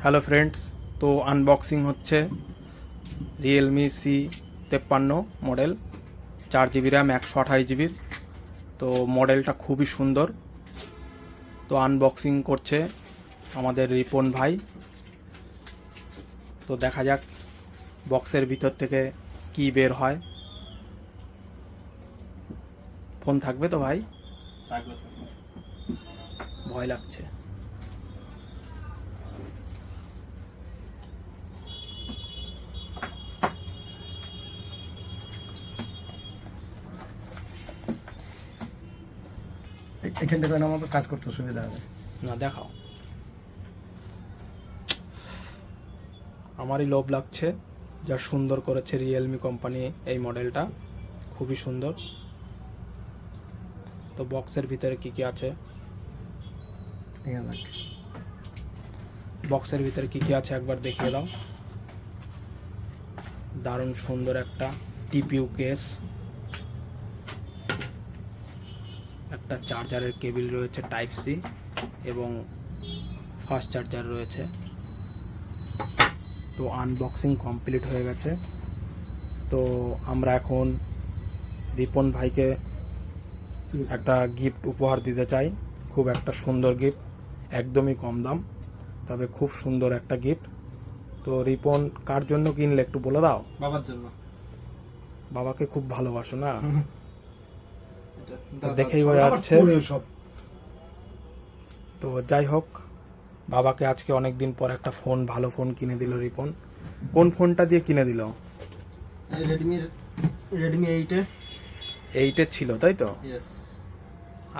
Hello friends, তো unboxing হচ্ছে Realme C53 model, 4GB RAM, 128GB। তো মডেলটা খুবই সুন্দর। তো আনবক্সিং করছে আমাদের রিপন ভাই। তো দেখা যাক বক্সের ভিতর থেকে কি বের হয়। ফোন থাকবে তো ভাই? ভয় লাগছে। এখানটা কেন আমাদের কাজ করতে সুবিধা হবে না, দেখাও। আমারই লোভ লাগছে, যা সুন্দর করেছে রিয়েলমি কোম্পানি এই মডেলটা, খুবই সুন্দর। তো বক্সের ভিতরে কি কি আছে, বক্সের ভিতরে কি কি আছে একবার দেখিয়ে দাও। দারুণ সুন্দর একটা টিপিউ কেস, একটা চার্জারের কেবিল রয়েছে টাইপ সি এবং ফাস্ট চার্জার রয়েছে। তো আনবক্সিং কমপ্লিট হয়ে গেছে। তো আমরা এখন রিপন ভাইকে একটা গিফট উপহার দিতে চাই। খুব একটা সুন্দর গিফট, একদমই কম দাম, তবে খুব সুন্দর একটা গিফট। তো রিপন কার জন্য কিনলে একটু বলে দাও। বাবার জন্য। বাবাকে খুব ভালোবাসো না? দেখেই বোঝা যাচ্ছে। তো যাই হোক, বাবাকে আজকে অনেক দিন পর একটা ফোন, ভালো ফোন কিনে দিল রিপন। কোন ফোনটা দিয়ে কিনে দিল? রেডমি 8 ছিল, তাই তো?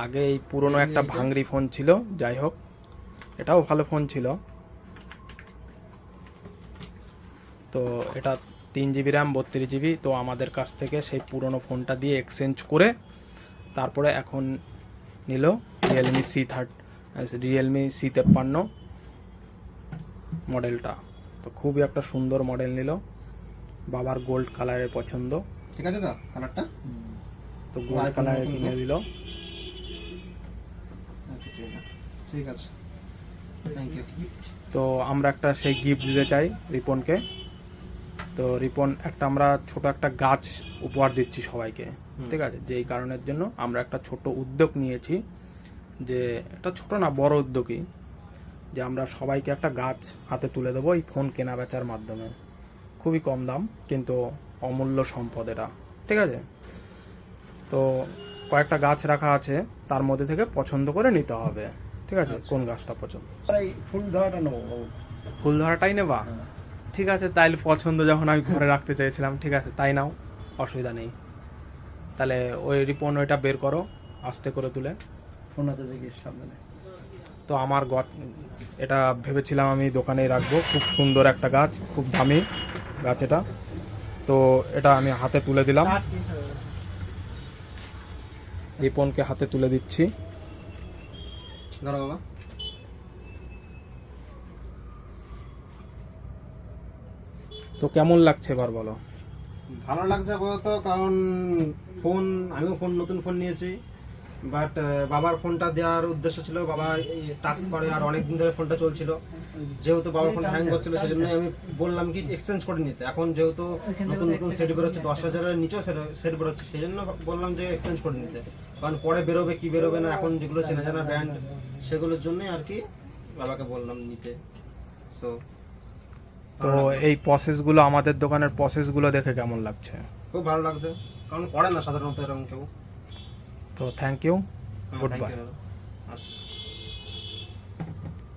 আগে এই পুরনো একটা ভাঙড়ি ফোন ছিল। যাই হোক, এটাও ভালো ফোন ছিল। তো এটা 3GB র্যাম, 32GB। তো আমাদের কাছ থেকে সেই পুরনো ফোনটা দিয়ে এক্সচেঞ্জ করে তারপরে এখন নিল রিয়েলমি C53 মডেলটা। তো খুবই একটা সুন্দর মডেল নিল। বাবার গোল্ড কালারের পছন্দ, ঠিক আছে তো কালারটা? তো গোল্ড কালারের কিনে দিল। ঠিক আছে, থ্যাংক ইউ। তো আমরা একটা সেই গিফট দিতে চাই রিপনকে। তো রিপন, একটা আমরা ছোট একটা গাছ উপহার দিচ্ছি সবাইকে, ঠিক আছে? যেই কারণের জন্য আমরা একটা ছোট উদ্যোগ নিয়েছি, যে এটা ছোট না, বড় উদ্যোগই, যে আমরা সবাইকে একটা গাছ হাতে তুলে দেবো এই ফোন কেনা বেচার মাধ্যমে। খুবই কম দাম, কিন্তু অমূল্য সম্পদ এটা, ঠিক আছে? তো কয়েকটা গাছ রাখা আছে, তার মধ্যে থেকে পছন্দ করে নিতে হবে, ঠিক আছে? কোন গাছটা পছন্দ? ফুল ধরাটা নেবো। ফুল ধরাটাই নেবা? ঠিক আছে, তাইলে পছন্দ যখন আমি ঘরে রাখতে চাইছিলাম, ঠিক আছে তাই নাও, অসুবিধা নেই। তাহলে ওই রিপন ওইটা বের করো আস্তে করে তুলে। ফোন হাতে দেখি সামনে। তো আমার এটা ভেবেছিলাম আমি দোকানেই রাখবো। খুব সুন্দর একটা গাছ, খুব দামি গাছ এটা। তো এটা আমি হাতে তুলে দিলাম, রিপনকে হাতে তুলে দিচ্ছি। বাবা, তো কেমন লাগছে এবার বলো? ভালো লাগছে বলতো, কারণ আমিও নতুন ফোন নিয়েছি। বাট বাবার ফোনটা দেওয়ার উদ্দেশ্য ছিল, বাবা এই টাচ করে আর অনেক দিন ধরে ফোনটা চলছিল। যেহেতু বাবার ফোনটা হ্যাং করছিল, সেজন্য আমি বললাম কি এক্সচেঞ্জ করে নিতে। এখন যেহেতু নতুন নতুন সেট বেরোচ্ছে, 10,000-এর নিচেও সেট বেরোচ্ছে, সেই জন্য বললাম যে এক্সচেঞ্জ করে নিতে। কারণ পরে বেরোবে কি বেরোবে না, এখন যেগুলো চেনা জানা ব্র্যান্ড, সেগুলোর জন্যই আর কি বাবাকে বললাম নিতে। সো তো এই প্রসেসগুলো, আমাদের দোকানের প্রসেসগুলো দেখে কেমন লাগছে? খুব ভালো লাগছে, কারণ করে না সাধারণত এরকম কেউ। তো থ্যাংক ইউ, গুড বাই। আচ্ছা।